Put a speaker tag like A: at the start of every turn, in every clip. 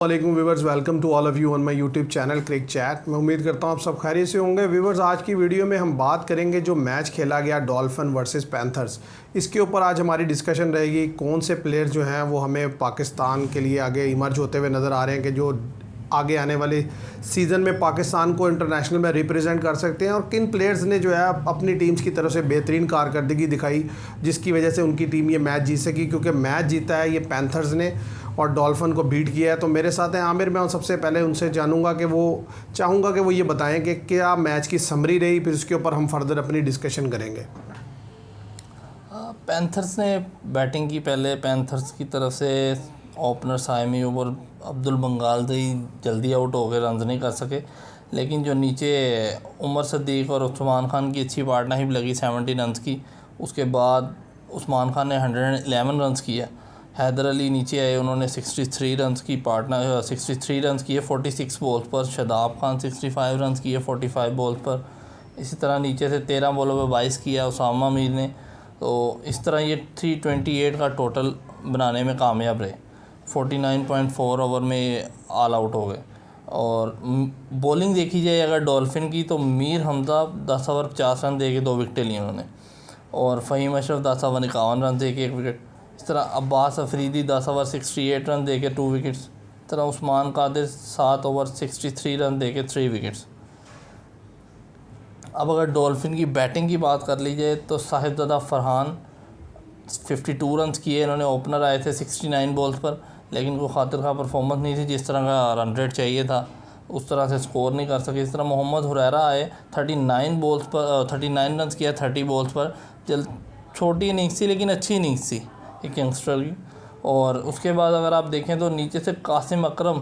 A: वालेकुम viewers, welcome to all of you on my YouTube channel Crick Chat. मैं उम्मीद करता हूँ आप सब खैरियत से होंगे। व्यूवर्स, आज की वीडियो में हम बात करेंगे जो मैच खेला गया डॉल्फिन वर्सेस पैंथर्स, इसके ऊपर आज हमारी डिस्कशन रहेगी। कौन से प्लेयर जो हैं वो हमें पाकिस्तान के लिए आगे इमर्ज होते हुए नज़र आ रहे हैं कि जो आगे आने वाले सीज़न में पाकिस्तान को इंटरनेशनल में रिप्रेजेंट कर सकते हैं, और किन प्लेयर्स ने जो है अपनी टीम्स की तरफ से बेहतरीन कारकर्दगी दिखाई जिसकी वजह से उनकी टीम ये मैच जीत सकी। क्योंकि मैच जीता है ये पैंथर्स ने और डॉल्फिन को बीट किया है। तो मेरे साथ हैं आमिर। मैं सबसे पहले उनसे चाहूँगा कि वो ये बताएं कि क्या मैच की समरी रही, फिर उसके ऊपर हम फर्दर अपनी डिस्कशन करेंगे।
B: पैंथर्स ने बैटिंग की। पहले पैंथर्स की तरफ से ओपनर साइमी और अब्दुल बंगाल ही जल्दी आउट हो गए, रन नहीं कर सके। लेकिन जो नीचे उमर सदीक और उस्मान खान की अच्छी पार्टनरशिप लगी 70 रन की। उसके बाद उस्मान खान ने 111 रन किया। हैदर अली नीचे आए, उन्होंने 63 रन की 63 रन किए 46 बॉल्स पर। शादाब खान 65 रन किए 45 बॉल्स पर। इसी तरह नीचे से 13 बॉलों पर 22 किया उसामा मीर ने। तो इस तरह ये 328 का टोटल बनाने में कामयाब रहे। 49.4 ओवर में ऑल आउट हो गए। और बॉलिंग देखी जाए अगर डॉल्फिन की, तो मीर हमजा 10 ओवर 50 रन दे के 2 विकेटें ली उन्होंने। और फ़हीम अशरफ 10 ओवर 51 रन दे के 1 विकेट। इस तरह अब्बास अफरीदी 10 ओवर 68 रन दे के 2 विकेट्स। इस तरह उस्मान कादिर 7 ओवर 63 रन दे के 3 विकेट्स। अब अगर डॉल्फिन की बैटिंग की बात कर ली जाए तो साहिबजादा फरहान 52 रन किए। इन्होंने ओपनर आए थे 69 बॉल्स पर, लेकिन कोई खातिर खा परफॉर्मेंस नहीं थी। जिस तरह का रन रेट चाहिए था उस तरह से स्कोर नहीं कर सके। इस तरह मोहम्मद हुरैरा आए 39 रन किया 30 बॉल्स पर। छोटी इनिंग्स थी लेकिन अच्छी इनिंग्स थी एक यंगस्टर की। और उसके बाद अगर आप देखें तो नीचे से कासिम अकरम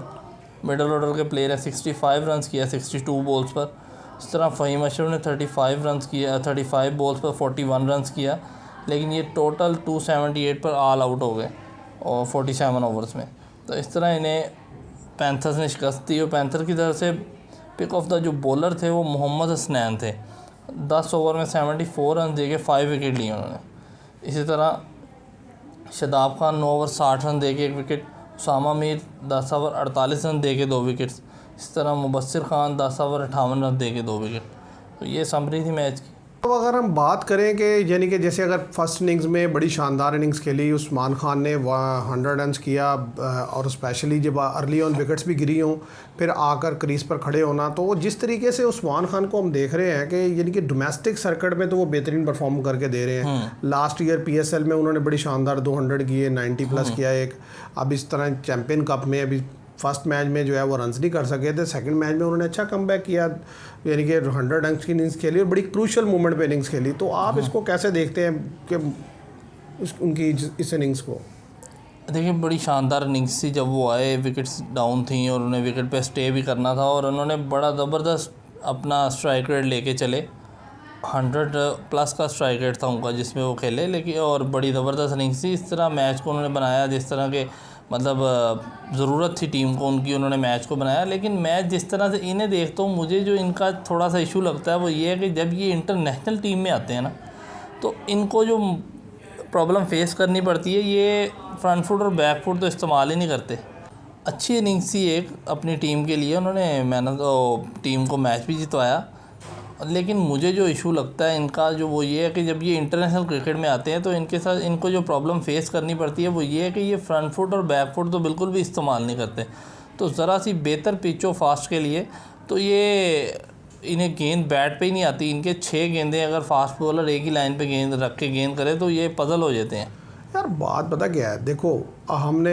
B: मिडल ऑर्डर के प्लेयर है, 65 रन किया 62 बॉल्स पर। इस तरह फ़हीम अशरफ ने 35 रन किया 35 बॉल्स पर 41 रन किया। लेकिन ये टोटल 278 पर ऑल आउट हो गए और 47 ओवर्स में। तो इस तरह इन्हें पैंथर्स ने शिकस्त दी। और पैंथर की तरफ से पिक ऑफ द जो बॉलर थे वो मोहम्मद हसनैन थे। 10 ओवर में 74 रन दे के 5 विकेट लिए उन्होंने। इसी तरह शादाब खान 9 ओवर 60 रन दे के 1 wicket. Usama Mir 10 over 48 run दे के 2 विकेट्स। इस तरह मुबस्सिर खान 10 ओवर 58 रन दे के 2 विकेट। तो ये समरी थी मैच की।
A: तो अगर हम बात करें कि यानी कि जैसे अगर फर्स्ट इनिंग्स में बड़ी शानदार इनिंग्स खेली, उस्मान खान ने 100 रन किया, और स्पेशली जब अर्ली ऑन विकेट्स भी गिरी हों फिर आकर क्रीज पर खड़े होना, तो जिस तरीके से उस्मान खान को हम देख रहे हैं कि यानी कि डोमेस्टिक सर्किट में तो वो बेहतरीन परफॉर्म करके दे रहे हैं। लास्ट ईयर PSL में उन्होंने बड़ी शानदार 200 किए, 90 प्लस किया एक। अब इस तरह चैम्पियन कप में अभी फर्स्ट मैच में जो है वो रन्स नहीं कर सके थे, सेकंड मैच में उन्होंने अच्छा कमबैक किया, यानी कि 100 रन की इनिंग्स खेली और बड़ी क्रूशल मोमेंट पे इनिंग्स खेली। तो आप इसको कैसे देखते हैं कि उनकी इस इनिंग्स को?
B: देखिए, बड़ी शानदार इनिंग्स थी। जब वो आए विकेट्स डाउन थी और उन्हें विकेट पे स्टे भी करना था, और उन्होंने बड़ा ज़बरदस्त अपना स्ट्राइक रेट लेके चले। 100 प्लस का स्ट्राइक रेट था उनका जिसमें वो खेले, लेकिन और बड़ी ज़बरदस्त इनिंग्स थी। इस तरह मैच को उन्होंने बनाया जिस तरह के मतलब ज़रूरत थी टीम को उनकी, उन्होंने मैच को बनाया। लेकिन मैच जिस तरह से इन्हें देखता हूँ, मुझे जो इनका थोड़ा सा इशू लगता है वो ये है कि जब ये इंटरनेशनल टीम में आते हैं ना, तो इनको जो प्रॉब्लम फेस करनी पड़ती है, ये फ्रंट फुट और बैक फुट तो इस्तेमाल ही नहीं करते। अच्छी इनिंग्स थी एक अपनी टीम के लिए, उन्होंने टीम को मैच भी जितवाया। लेकिन मुझे जो इशू लगता है इनका जो वो ये है कि जब ये इंटरनेशनल क्रिकेट में आते हैं तो इनके साथ इनको जो प्रॉब्लम फेस करनी पड़ती है वो ये है कि ये फ्रंट फुट और बैक फुट तो बिल्कुल भी इस्तेमाल नहीं करते। तो ज़रा सी बेहतर पिच हो फास्ट के लिए तो ये इन्हें गेंद बैट पे ही नहीं आती। इनके 6 गेंदें अगर फास्ट बॉलर एक ही लाइन पे गेंद रख के गेंद करे तो ये पजल हो जाते हैं।
A: यार बात पता क्या है, देखो हमने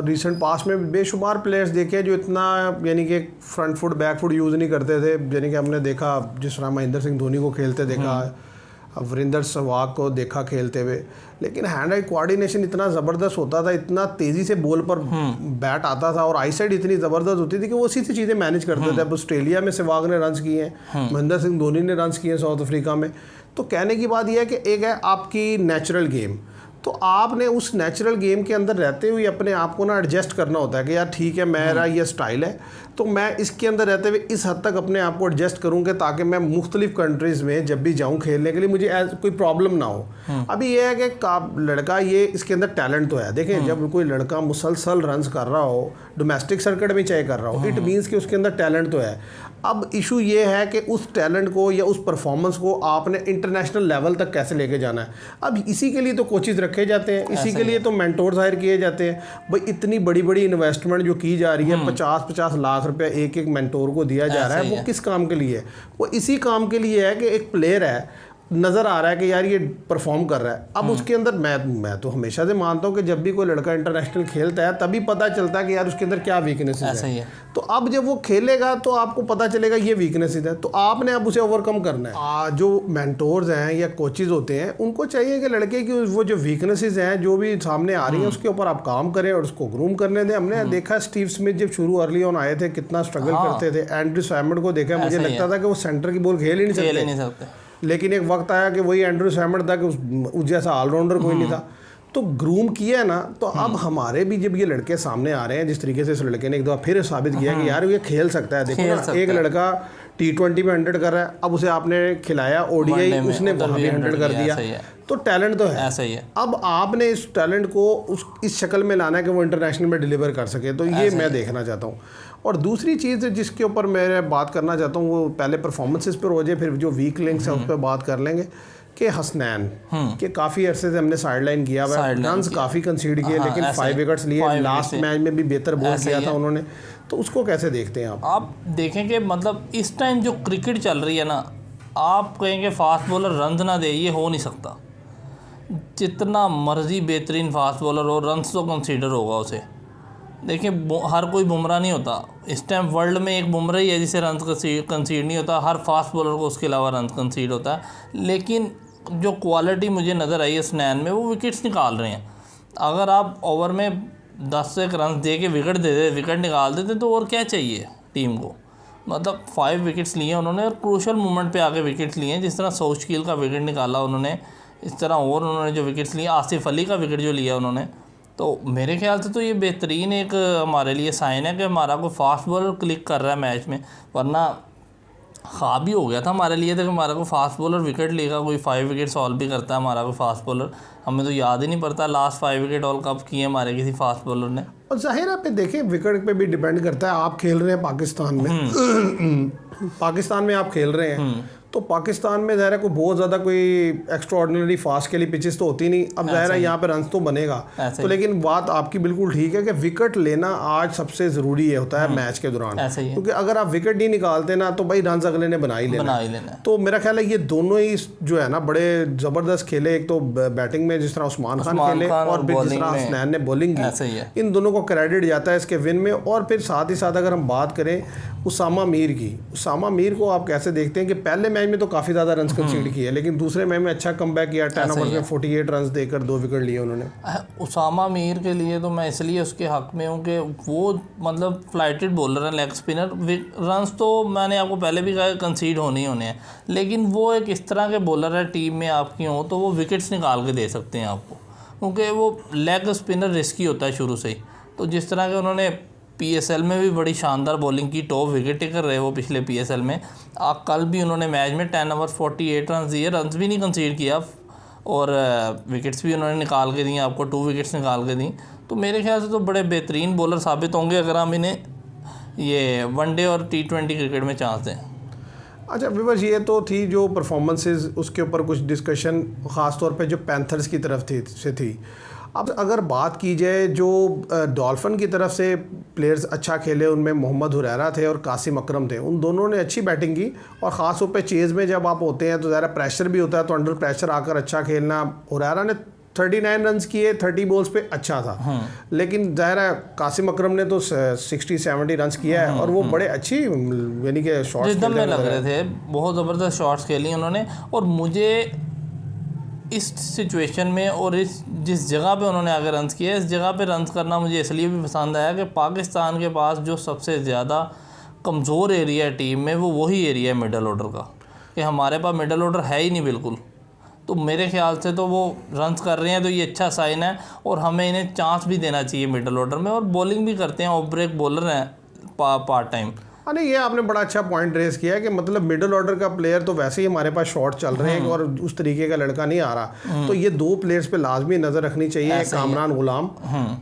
A: रिसेंट पास में बेशुमार प्लेयर्स देखे हैं जो इतना यानी कि front foot back foot use नहीं करते थे। यानी कि हमने देखा जिस तरह महेंद्र सिंह धोनी को खेलते देखा, वीरेंद्र सहवाग को देखा खेलते हुए, लेकिन हैंड आई कोऑर्डिनेशन इतना ज़बरदस्त होता था, इतना तेज़ी से बॉल पर बैट आता था और आई साइड इतनी ज़बरदस्त होती थी कि वो इसी चीज़ें मैनेज करते थे। अब ऑस्ट्रेलिया में सहवाग ने रन्स किए हैं, महेंद्र सिंह धोनी ने रन्स किए हैं साउथ अफ्रीका में। तो कहने की बात यह है कि एक है आपकी नेचुरल गेम, तो आपने उस नेचुरल गेम के अंदर रहते हुए अपने आप को ना एडजस्ट करना होता है कि यार ठीक है मेरा ये स्टाइल है तो मैं इसके अंदर रहते हुए इस हद तक अपने आप को एडजस्ट करूँगा ताकि मैं मुख्तलिफ कंट्रीज़ में जब भी जाऊँ खेलने के लिए मुझे कोई प्रॉब्लम ना हो। अभी ये है कि लड़का ये इसके अंदर टैलेंट तो है। देखें जब कोई लड़का मुसलसल रन्स कर रहा हो डोमेस्टिक सर्किट में चाहे कर रहा हो, इट मीन्स कि उसके अंदर टैलेंट तो है। अब इशू ये है कि उस टैलेंट को या उस परफॉर्मेंस को आपने इंटरनेशनल लेवल तक कैसे लेके जाना है। अब इसी के लिए तो कोचेज़ रखे जाते हैं, इसी के लिए तो मेंटोर्स हायर किए जाते हैं। भाई इतनी बड़ी बड़ी इन्वेस्टमेंट जो की जा रही है, 50-50 लाख रुपया एक एक मेंटोर को दिया जा रहा है, वो किस काम के लिए है? वो इसी काम के लिए है कि एक प्लेयर है, नज़र आ रहा है कि यार ये परफॉर्म कर रहा है। अब उसके अंदर मैं तो हमेशा से मानता हूँ कि जब भी कोई लड़का इंटरनेशनल खेलता है तभी पता चलता है कि यार उसके अंदर क्या वीकनेसेस है। तो अब जब वो खेलेगा तो आपको पता चलेगा ये वीकनेसेस है, तो आपने अब उसे ओवरकम करना है। जो मेंटोर्स हैं या कोचेज़ होते हैं, उनको चाहिए कि लड़के की वो जो वीकनेसेस हैं जो भी सामने आ रही हैं उसके ऊपर आप काम करें और उसको ग्रूम करने दें। हमने देखा स्टीव स्मिथ जब शुरू अर्ली ऑन आए थे कितना स्ट्रगल करते थे। एंड्रू सैमंड को देखा, मुझे लगता था कि वो सेंटर की बॉल खेल ही नहीं सकते, लेकिन एक वक्त आया कि वही एंड्रू सैमंड था कि उस जैसा ऑलराउंडर कोई नहीं था। तो ग्रूम किया है ना, तो अब हमारे भी जब ये लड़के सामने आ रहे हैं, जिस तरीके से इस लड़के ने एक दफ़ा फिर साबित किया कि यार ये खेल सकता है। देखो ना, एक लड़का T20 में 100 कर रहा है, अब उसे आपने खिलाया ODI, उसने वहाँ भी 100 कर दिया। तो टैलेंट तो है, ऐसा ही है। अब आपने इस टैलेंट को इस शक्ल में लाना है कि वो इंटरनेशनल में डिलीवर कर सके, तो ये मैं देखना चाहता हूँ। और दूसरी चीज़ जिसके ऊपर मैं बात करना चाहता हूँ वो पहले परफॉर्मेंसेस पर हो जाए, फिर जो वीक लिंक्स है उस पर बात कर लेंगे। कि हसनैन के काफ़ी अरसे से हमने साइड लाइन किया हुआ है, रन्स काफ़ी कंसीड किए, लेकिन 5 विकेट्स लिए, लास्ट मैच में भी बेहतर बॉल किया था उन्होंने। तो उसको कैसे देखते हैं आप
B: देखें कि मतलब इस टाइम जो क्रिकेट चल रही है ना, आप कहेंगे फास्ट बॉलर रन ना दे, ये हो नहीं सकता। जितना मर्जी बेहतरीन फास्ट बॉलर हो, रन्स तो कंसीडर होगा उसे। देखिए हर कोई बुमराह नहीं होता, इस टाइम वर्ल्ड में एक बुमराह ही है जिसे रन कंसीड नहीं होता। हर फास्ट बॉलर को उसके अलावा रन कंसीड होता है। लेकिन जो क्वालिटी मुझे नज़र आई है स्नैन में, वो विकेट्स निकाल रहे हैं। अगर आप ओवर में 10 से 1 रन दे के विकेट निकाल देते तो और क्या चाहिए टीम को। मतलब 5 विकेट्स लिए उन्होंने और क्रूशल मोमेंट पे आके विकेट्स लिए हैं। जिस तरह सौशकील का विकेट निकाला उन्होंने, इस तरह और उन्होंने जो विकेट्स लिए, आसिफ अली का विकेट जो लिया उन्होंने, तो मेरे ख्याल से तो ये बेहतरीन एक हमारे लिए साइन है कि हमारा कोई फास्ट बॉलर क्लिक कर रहा है मैच में। वरना ख्वाब ही हो गया था हमारे लिए, तो हमारा कोई फास्ट बॉलर विकेट लेगा, कोई 5 विकेट सॉल्व भी करता है हमारा कोई फास्ट बॉलर। हमें तो याद ही नहीं पड़ता लास्ट 5 विकेट ऑल कब किए हमारे किसी फास्ट बॉलर ने।
A: और जाहिर है पे देखें विकेट पे भी डिपेंड करता है। आप खेल रहे हैं पाकिस्तान में, पाकिस्तान में आप खेल रहे हैं, तो पाकिस्तान में ज़ाहिर है कोई बहुत ज़्यादा कोई एक्स्ट्राऑर्डिनरी फास्ट के लिए पिचेस तो होती नहीं। अब ज़ाहिर है यहाँ पे रन तो बनेगा, तो लेकिन बात आपकी बिल्कुल ठीक है कि विकेट लेना आज सबसे ज़रूरी है होता है मैच के दौरान, क्योंकि अगर आप विकेट नहीं निकालते ना तो भाई रन अगले ने बना ही लेना। तो मेरा ख्याल है ये दोनों ही जो है ना बड़े ज़बरदस्त खेले। एक तो बैटिंग में जिस तरह उस्मान खान खेले और फिर जिस तरह हसनैन ने बॉलिंग की, इन दोनों को क्रेडिट जाता है इसके विन में। और फिर साथ ही साथ अगर हम बात करें उसामा मीर की, उसामा मीर को आप कैसे देखते हैं कि पहले मैच में तो काफ़ी ज़्यादा रन कंसीड किए, लेकिन दूसरे मैच में अच्छा कमबैक किया, 10 ओवर में 48 रन देकर 2 विकेट लिए उन्होंने।
B: उसामा मीर के लिए तो मैं इसलिए उसके हक़ में हूँ कि वो मतलब फ्लाइटेड बॉलर है, लेग स्पिनर। रन्स तो मैंने आपको पहले भी कहा कंसीड होने हैं, लेकिन वो एक इस तरह के बॉलर है टीम में आपकी हो तो वो विकेट्स निकाल के दे सकते हैं आपको, क्योंकि वो लेग स्पिनर रिस्की होता है शुरू से ही। तो जिस तरह के उन्होंने PSL में भी बड़ी शानदार बॉलिंग की, टॉप विकेट टेकर रहे वो पिछले PSL में। कल भी उन्होंने मैच में 10 ओवर 48 रन दिए, रन भी नहीं कंसीड किया और विकेट्स भी उन्होंने निकाल के दी, आपको 2 विकेट्स निकाल के दी। तो मेरे ख्याल से तो बड़े बेहतरीन बॉलर साबित होंगे अगर हम इन्हें ये वनडे और T20 क्रिकेट में चांस दें।
A: अच्छा विवर्स, ये तो थी जो परफॉर्मेंसेस, उसके ऊपर कुछ डिस्कशन ख़ास तौर पे जो पैंथर्स की तरफ थी। अब अगर बात की जाए जो डॉल्फिन की तरफ से प्लेयर्स अच्छा खेले, उनमें मोहम्मद हुरैरा थे और कासिम अकरम थे। उन दोनों ने अच्छी बैटिंग की और ख़ास तौर पे चेज़ में जब आप होते हैं तो ज़रा प्रेशर भी होता है, तो अंडर प्रेशर आकर अच्छा खेलना। हुरैरा ने 39 रन किए 30 बॉल्स पे, अच्छा था। लेकिन ज़ाहिर है कासिम अकरम ने तो 60-70 रन किया है और वो बड़े अच्छी यानी कि शॉट्स
B: में लग रहे थे, बहुत ज़बरदस्त शॉट्स खेली उन्होंने। और मुझे इस सिचुएशन में और जिस जगह पे उन्होंने आगे रन्स किए, इस जगह पे रन्स करना मुझे इसलिए भी पसंद आया कि पाकिस्तान के पास जो सबसे ज़्यादा कमज़ोर एरिया है टीम में, वो वही एरिया है मिडल ऑर्डर का, कि हमारे पास मिडल ऑर्डर है ही नहीं बिल्कुल। तो मेरे ख्याल से तो वो रन्स कर रहे हैं तो ये अच्छा साइन है और हमें इन्हें चांस भी देना चाहिए मिडल ऑर्डर में। और बॉलिंग भी करते हैं, ऑफ ब्रेक बॉलर हैं पार्ट टाइम।
A: हाँ नहीं, ये आपने बड़ा अच्छा पॉइंट रेस किया है कि मतलब मिडिल ऑर्डर का प्लेयर तो वैसे ही हमारे पास शॉट चल रहे हैं और उस तरीके का लड़का नहीं आ रहा, तो ये 2 प्लेयर्स पे लाजमी नज़र रखनी चाहिए, एक कामरान गुलाम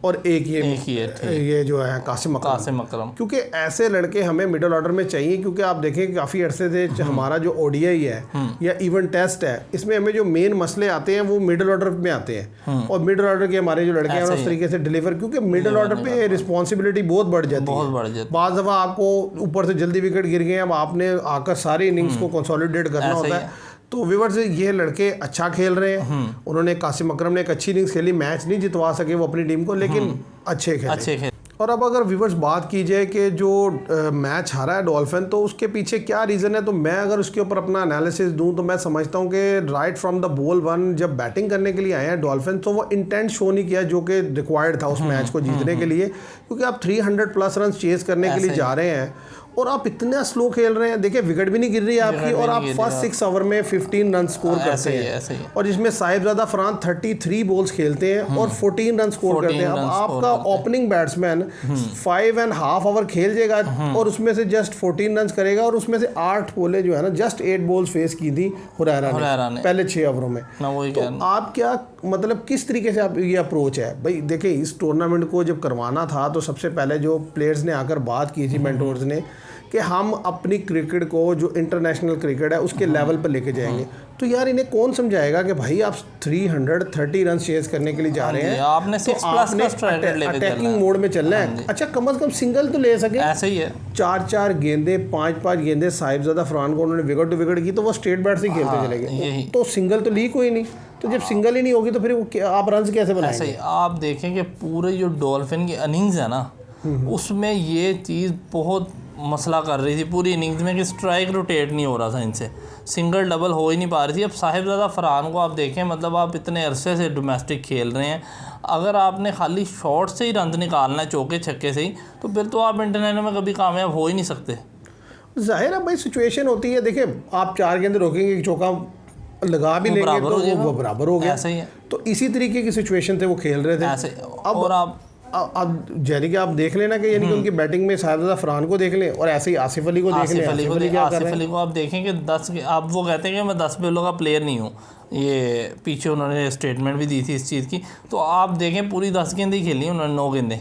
A: और एक ये जो है कासिम अकरम, क्योंकि ऐसे लड़के हमें मिडिल ऑर्डर में चाहिए। क्योंकि आप देखें काफ़ी अरसे से हमारा जो ओडीआई है या इवन टेस्ट है, इसमें हमें जो मेन मसले आते हैं वो मिडिल ऑर्डर में आते हैं, और मिडिल ऑर्डर के हमारे जो लड़के हैं उस तरीके से डिलीवर, क्योंकि मिडिल ऑर्डर पे रिस्पॉन्सिबिलिटी बहुत बढ़ जाती है। बाज़ दफ़ा आपको ऊपर से जल्दी विकेट गिर गए, अब आपने आकर सारे इनिंग्स को कंसोलिडेट करना होता है। तो व्यूअर्स, ये लड़के अच्छा खेल रहे हैं, उन्होंने कासिम अकरम ने एक अच्छी इनिंग्स खेली, मैच नहीं जितवा सके वो अपनी टीम को, लेकिन अच्छे खेले। और अब अगर व्यूअर्स बात की जाए कि जो मैच हारा है डॉल्फिन, तो उसके पीछे क्या रीज़न है, तो मैं अगर उसके ऊपर अपना एनालिसिस दूं तो मैं समझता हूं कि राइट फ्रॉम द बॉल 1 जब बैटिंग करने के लिए आए हैं डॉल्फिन, तो वो इंटेंट शो नहीं किया जो कि रिक्वायर्ड था उस मैच को जीतने के लिए, क्योंकि आप 300+ रन चेस करने के लिए जा रहे हैं और आप इतना स्लो खेल रहे हैं। देखिए विकेट भी नहीं गिर रही है आपकी, और आप फर्स्ट 6 ओवर में 15 रन स्कोर करते हैं, और जिसमें साहिबजादा फरहान 33 बॉल्स खेलते हैं और 14 रन स्कोर करते हैं। अब आपका ओपनिंग बैट्समैन 5.5 ओवर खेल जाएगा और उसमें से जस्ट 14 रन करेगा, और उसमें से 8 बॉलें जो है ना, जस्ट 8 बॉल्स फेस की थी हुरैरा ने पहले 6 ओवरों में। तो आप क्या मतलब किस तरीके से आप ये अप्रोच है भाई? देखिए इस टूर्नामेंट को जब करवाना था तो सबसे पहले जो प्लेयर्स ने आकर बात की थी मेंटोर्स ने कि हम अपनी क्रिकेट को जो इंटरनेशनल क्रिकेट है उसके लेवल पर लेके जाएंगे, तो यार इन्हें कौन समझाएगा कि भाई आप 330 रन चेस करने के लिए जा रहे हैं,
B: आपने 6+
A: अटैकिंग मोड में चलना है। अच्छा कम से कम सिंगल तो ले सके,
B: ऐसे ही है।
A: 4 गेंदें 5 गेंदें साहिबजादा फरहान को उन्होंने विकेट टू विकेट की, तो वो स्ट्रेट बैट से खेलते चले गए, तो सिंगल तो लीक हुई नहीं। तो जब सिंगल ही नहीं होगी तो फिर आप रन कैसे बनाएंगे?
B: ऐसे ही आप देखें कि पूरे जो डॉल्फिन की इनिंग्स है ना, उसमें ये चीज़ बहुत मसला कर रही थी पूरी इनिंग्स में कि स्ट्राइक रोटेट नहीं हो रहा था इनसे, सिंगल डबल हो ही नहीं पा रही थी। अब साहिबजादा फरहान को आप देखें, मतलब आप इतने अरसे से डोमेस्टिक खेल रहे हैं, अगर आपने खाली शॉट से ही रन निकालना है, चौके छक्के से ही, तो फिर तो आप इंटरनेशनल में कभी कामयाब हो ही नहीं सकते।
A: जाहिर है भाई सिचुएशन होती है। देखिए आप 4 गेंद रोकेंगे, चौका लगा भी लेंगे तो वो बराबर हो गया।
B: ऐसे ही है।
A: तो इसी तरीके की सिचुएशन थे, वो खेल रहे थे
B: ऐसे। और
A: अब यानी कि आप देख लेना कि यानी कि उनकी बैटिंग में साहिबजादा फरहान को देख लें और ऐसे ही आसिफ अली को देख लें।
B: आसिफ अली को आप देखेंगे 10, आप वो कहते हैं कि मैं 10 बॉलों का प्लेयर नहीं हूँ, ये पीछे उन्होंने स्टेटमेंट भी दी थी इस चीज़ की। तो आप देखें पूरी 10 गेंदें ही खेली उन्होंने, 9 गेंदें,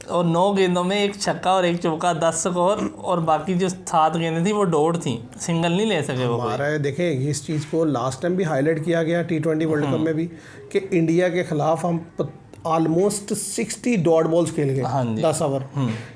B: और 9 गेंदों में 1 छक्का और 1 चौका, 10 स्कोर, और बाकी जो 7 गेंदें थी वो डॉट थी, सिंगल नहीं ले सके वो।
A: हमारा देखें इस चीज़ को लास्ट टाइम भी हाईलाइट किया गया T20 वर्ल्ड कप में भी कि इंडिया के खिलाफ हम ऑलमोस्ट 60 डॉट बॉल्स खेल गए 10 ओवर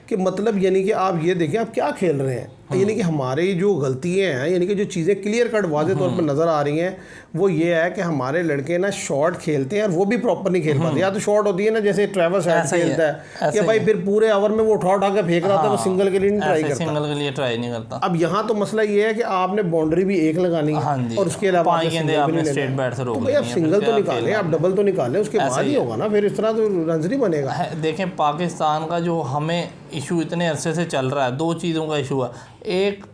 A: कि मतलब यानी कि आप ये देखें आप क्या खेल रहे हैं, यानी कि हमारी जो गलतियाँ हैं, यानी कि जो चीज़ें क्लियर कट वाज़े तौर पर नज़र आ रही हैं, वो ये है कि हमारे लड़के ना शॉट खेलते हैं और वो भी प्रॉपर नहीं खेल पाते। या तो शॉट होती है ना जैसे ट्रेविस हेड खेलता है कि भाई फिर पूरे ओवर में वो उठा के फेंक रहा था, वो सिंगल के लिए नहीं ट्राई करता,
B: सिंगल के लिए ट्राई नहीं करता।
A: अब यहाँ तो मसला ये है कि आपने बाउंड्री भी एक लगानी है और उसके अलावा
B: स्ट्रेट बैट से रोक
A: आप सिंगल तो निकालें, आप डबल तो निकालें, उसके बाद ही होगा ना, फिर इस तरह तो रन नहीं बनेगा।
B: देखें पाकिस्तान का जो हमें इशू इतने अरसे से चल रहा है, 2 चीज़ों का इशू है। एक,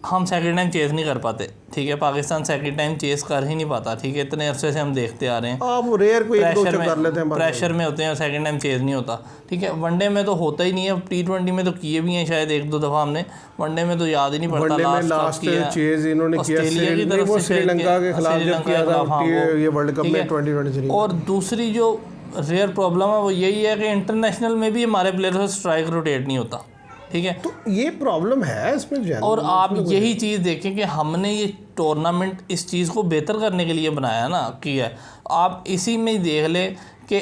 B: हम सेकंड टाइम चेस नहीं कर पाते, ठीक है, पाकिस्तान सेकंड टाइम चेस कर ही नहीं पाता, ठीक है, इतने अरसे से हम देखते आ रहे हैं।
A: आप रेयर कोई एक दो कर लेते हैं,
B: प्रेशर में होते हैं, सेकंड टाइम चेस नहीं होता, ठीक है। वनडे में तो होता ही नहीं है, T20 में तो किए भी हैं शायद 1-2 दफ़ा हमने, वनडे में तो याद ही नहीं पड़ता
A: लास्ट चेस इन्होंने किया श्रीलंका के खिलाफ जब किया था ये वर्ल्ड कप में 2023।
B: और दूसरी जो रेयर प्रॉब्लम है वो यही है कि इंटरनेशनल में भी हमारे प्लेयर से स्ट्राइक रोटेट नहीं होता, ठीक है,
A: तो ये प्रॉब्लम है इसमें।
B: और आप यही चीज़ देखें कि हमने ये टूर्नामेंट इस चीज़ को बेहतर करने के लिए बनाया ना, किया है। आप इसी में देख लें कि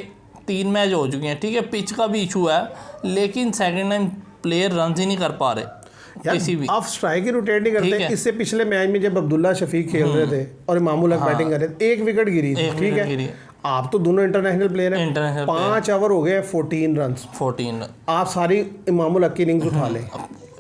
B: 3 मैच हो चुके हैं, ठीक है, पिच का भी इशू है, लेकिन सेकंड टाइम प्लेयर रन ही नहीं कर पा रहे किसी भी,
A: आप स्ट्राइक ही रोटेट नहीं करते। इससे पिछले मैच में जब अब्दुल्ला शफीक खेल रहे थे और इमामुल हक बैटिंग कर रहे थे, 1 विकेट गिरी, ठीक है, आप तो दोनों इंटरनेशनल प्लेयर हैं, 5 ओवर हो गए 14 रन, आप सारी इमामुल हक की इनिंग्स उठा लें,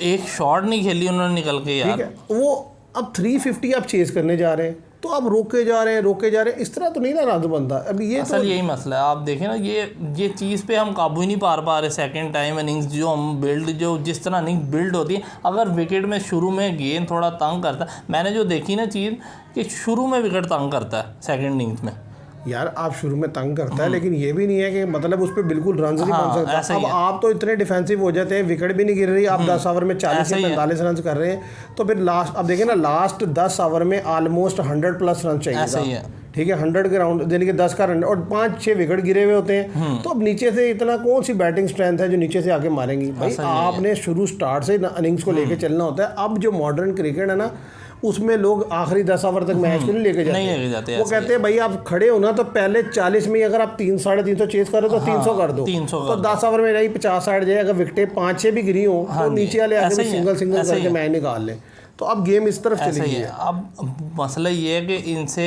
B: एक शॉट नहीं खेली उन्होंने निकल के यार,
A: ठीक है, वो अब 350 आप चेस करने जा रहे हैं, तो आप रोके जा रहे हैं, इस तरह तो नहीं ना रन बनता। अभी ये
B: असल यही मसला है, आप देखें ना, ये चीज़ पे हम काबू ही नहीं पा रहे। सेकंड टाइम इनिंग्स जो हम जो जिस तरह इनिंग्स बिल्ड होती है, अगर विकेट में शुरू में गेंद थोड़ा तंग करता है, मैंने जो देखी ना चीज़ कि शुरू में विकेट तंग करता है सेकंड इनिंग्स में,
A: यार आप शुरू में तंग करता है, लेकिन ये भी नहीं है कि मतलब उस पर बिल्कुल रन नहीं
B: हाँ,
A: पहुंच
B: ऐसा
A: सकता।
B: ही
A: अब
B: है।
A: आप तो इतने डिफेंसिव हो जाते हैं, विकेट भी नहीं गिर रही, आप 10 ओवर में 40
B: ऐसा
A: या
B: ही है।
A: 45 रन कर रहे हैं, तो फिर लास्ट अब देखिए ना, लास्ट 10 ओवर में ऑलमोस्ट 100 प्लस रन चाहिए
B: ऐसा ही
A: था।
B: है।
A: ठीक है, 100 के राउंड यानी कि 10 का रन और 5-6 विकेट गिरे हुए होते हैं, तो अब नीचे से इतना कौन सी बैटिंग स्ट्रेंथ है जो नीचे से आके मारेंगी भाई। आपने शुरू स्टार्ट से इनिंग्स को लेके चलना होता है। अब जो मॉडर्न क्रिकेट है ना, उसमें लोग आखिरी 10 ओवर तक मैच को नहीं लेके जाते। वो कहते हैं भाई आप खड़े हो ना, तो पहले 40 में अगर आप 300-350 चेस करो तो 300 कर दो,
B: 300
A: तो 10 ओवर में नहीं 50-60 जाए। अगर विकेटें 5-6 भी गिरी हो तो नीचे वाले आके सिंगल करके मैच निकाल लें। तो अब गेम इस तरफ चली गई है।
B: अब मसला ये है कि इनसे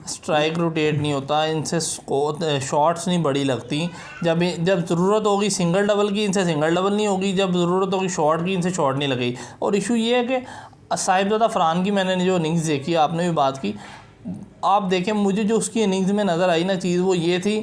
B: स्ट्राइक रोटेट नहीं होता, इनसे शॉट्स नहीं बड़ी लगती। जब ज़रूरत होगी सिंगल डबल की, इनसे सिंगल डबल नहीं होगी। जब ज़रूरत होगी शॉट की, इनसे शॉट नहीं लगेगी। और इशू ये है कि साहिबजादा फरहान की मैंने जो इनिंग्स देखी, आपने भी बात की, आप देखें मुझे जो उसकी इनिंग्स में नज़र आई ना चीज़, वो ये थी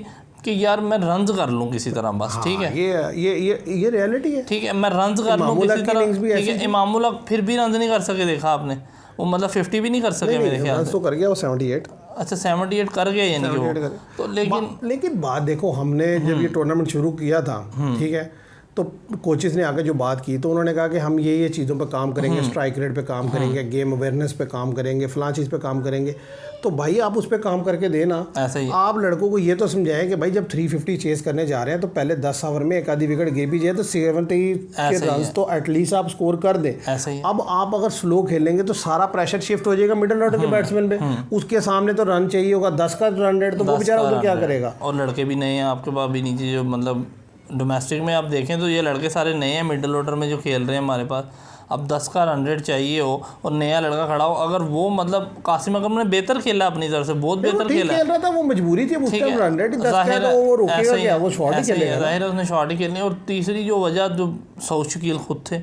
B: कि यार मैं रन्स कर लूँ किसी तरह बस। ठीक है,
A: ये रियलिटी है।
B: ठीक है, मैं रन्स कर लूँ किसी तरह। ठीक है, इमामुल हक फिर भी रन्स नहीं कर सके, देखा आपने, वो मतलब 50 भी नहीं कर सके मेरे ख्याल से।
A: तो कर गया वो 78।
B: अच्छा 78 कर गया यानी कि वो तो।
A: लेकिन बात देखो, हमने जब ये टूर्नामेंट शुरू किया था, ठीक है, तो कोचेस ने आके जो बात की, तो उन्होंने कहा कि हम ये चीज़ों पे काम करेंगे, स्ट्राइक रेट पे काम करेंगे, गेम अवेयरनेस पे काम करेंगे, फलां चीज़ पे काम करेंगे। तो भाई आप उस पर काम करके देना।
B: ऐसा ही
A: आप लड़कों को ये तो समझाएं कि भाई जब 350 चेस करने जा रहे हैं तो पहले 10 ओवर में एक आधी विकेट गिर भी जाए तो 70 के रन तो एटलीस्ट आप स्कोर कर दें।
B: ऐसा ही।
A: अब आप अगर स्लो खेलेंगे तो सारा प्रेशर शिफ्ट हो जाएगा मिडिल ऑर्डर के बैट्समैन पे। उसके सामने तो रन चाहिए होगा 10 का रन रेट, तो वो बेचारा उधर क्या करेगा।
B: और लड़के भी नए हैं आपके पास भी नीचे, जो मतलब डोमेस्टिक में आप देखें तो ये लड़के सारे नए हैं मिडिल ऑर्डर में जो खेल रहे हैं हमारे पास। अब 10 का रन रेट चाहिए हो और नया लड़का खड़ा हो, अगर वो मतलब कासिम अकरम ने बेहतर खेला अपनी तरफ से, बहुत बेहतर खेला।
A: खेल रहा था, वो मजबूरी थी, उसका रन रेट 10 का तो वो रोकेगा क्या, वो शॉट ही खेलेगा।
B: जाहिर है उसने शॉट ही खेलनी। और तीसरी जो वजह, जो सऊद शकील खुद थे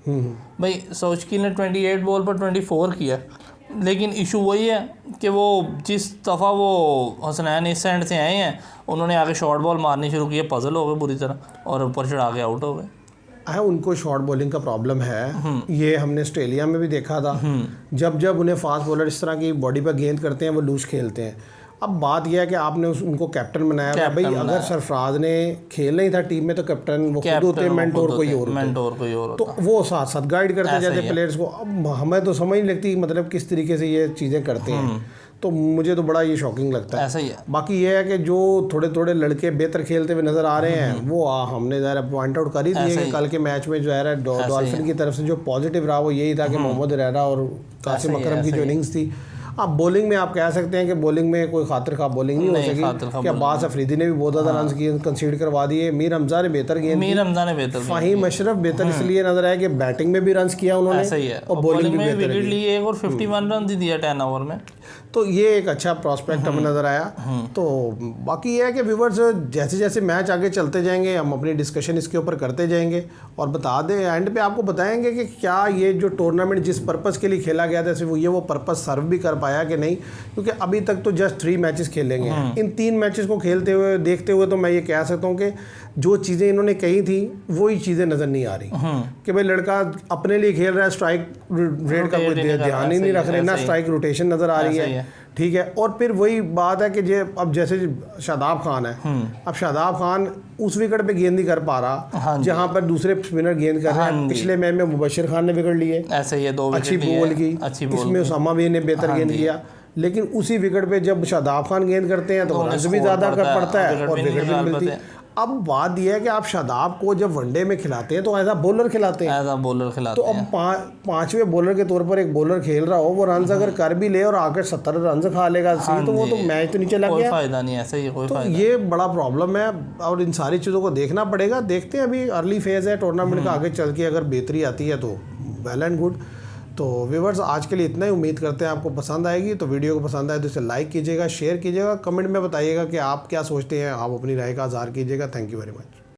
B: भाई, सऊद शकील ने 28 बॉल पर 24 किया, लेकिन इशू वही है कि वो जिस दफ़ा वो हसनैन इस एंड से आए हैं, उन्होंने आगे शॉर्ट बॉल मारनी शुरू की, पजल हो गए बुरी तरह और ऊपर चढ़ा के आउट हो गए।
A: है उनको शॉर्ट बॉलिंग का प्रॉब्लम है। ये हमने ऑस्ट्रेलिया में भी देखा था, जब उन्हें फास्ट बॉलर इस तरह की बॉडी पर गेंद करते हैं वो लूज खेलते हैं। अब बात यह है कि आपने उनको कैप्टन बनाया भाई, अगर सरफराज ने खेलना ही था टीम में तो कैप्टन वो खुद होते, मेंटोर कोई और होता, तो वो साथ साथ गाइड करते जाते प्लेयर्स को। अब हमें तो समझ नहीं लगती मतलब किस तरीके से ये चीज़ें करते हैं, तो मुझे तो बड़ा ये शॉकिंग लगता है।
B: ऐसा ही है।
A: बाकी ये है कि जो थोड़े थोड़े लड़के बेहतर खेलते हुए नज़र आ रहे हैं वो हमने ज़रा पॉइंट आउट कर ही दिए कि कल के मैच में जो है डॉल्फिन की तरफ से जो पॉजिटिव रहा वो यही था कि मोहम्मद रेरा और कासिम अकरम की जो इनिंग्स थी। अब बॉलिंग में आप कह सकते हैं कि बॉलिंग में कोई खातिर खा बॉलिंग नहीं हो सकी। क्या अब्बास अफरीदी ने भी बहुत ज़्यादा रन किए, कंसीड करवा दिए। मीर हमजा ने बेहतर गेंद, फ़हीम अशरफ बेहतर इसलिए नजर आया कि बैटिंग में भी रन किया उन्होंने और बॉलिंग में भी
B: विकेट लिए और 51 रन दिया 10 ओवर में,
A: तो ये एक अच्छा प्रॉस्पेक्ट हमें नज़र आया। तो बाकी ये है कि व्यूवर्स जैसे जैसे मैच आगे चलते जाएंगे हम अपनी डिस्कशन इसके ऊपर करते जाएंगे और बता दें एंड पे आपको बताएंगे कि क्या ये जो टूर्नामेंट जिस पर्पस के लिए खेला गया था सिर्फ वो पर्पस सर्व भी कर पाया कि नहीं, क्योंकि अभी तक तो जस्ट 3 मैचेस खेलेंगे। इन 3 मैचेस को खेलते हुए देखते हुए तो मैं ये कह सकता हूँ कि जो चीज़ें इन्होंने कही थी वही चीज़ें नज़र नहीं आ रही कि भाई लड़का अपने लिए खेल रहा है, स्ट्राइक रेट का कोई ध्यान ही नहीं रख रहे ना, स्ट्राइक रोटेशन नज़र आ रही है। ठीक है, और फिर वही बात है कि अब जैसे शादाब खान है, अब शादाब खान उस विकेट पे गेंद नहीं कर पा रहा जहां पर दूसरे स्पिनर गेंद कर रहे हैं। पिछले मैच में मुबशिर खान ने विकेट लिए,
B: ऐसे ही 2
A: अच्छी बॉल की, इसमें उसामा भी ने बेहतर गेंद किया, लेकिन उसी विकेट पे जब शादाब खान गेंद करते हैं तो रन भी ज़्यादा कर पड़ता है और विकेट भी मिलती है। अब बात यह है कि आप शादाब को जब वनडे में खिलाते हैं तो एज आ बॉलर खिलाते हैं, तो अब 5वें बॉलर के तौर पर एक बॉलर खेल रहा हो, वो रन अगर कर भी ले और आकर 70 रन खा लेगा तो वो तो मैच तो नीचे लग गया,
B: फायदा नहीं, ऐसा ही कोई
A: तो ये बड़ा प्रॉब्लम है और इन सारी चीज़ों को देखना पड़ेगा। देखते हैं, अभी अर्ली फेज़ है टूर्नामेंट का, आगे चल के अगर बेहतरी आती है तो वेल एंड गुड। तो व्यूवर्स आज के लिए इतना ही, उम्मीद करते हैं आपको पसंद आएगी। तो वीडियो को पसंद आए तो इसे लाइक कीजिएगा, शेयर कीजिएगा, कमेंट में बताइएगा कि आप क्या सोचते हैं, आप अपनी राय का इज़हार कीजिएगा। Thank you very much.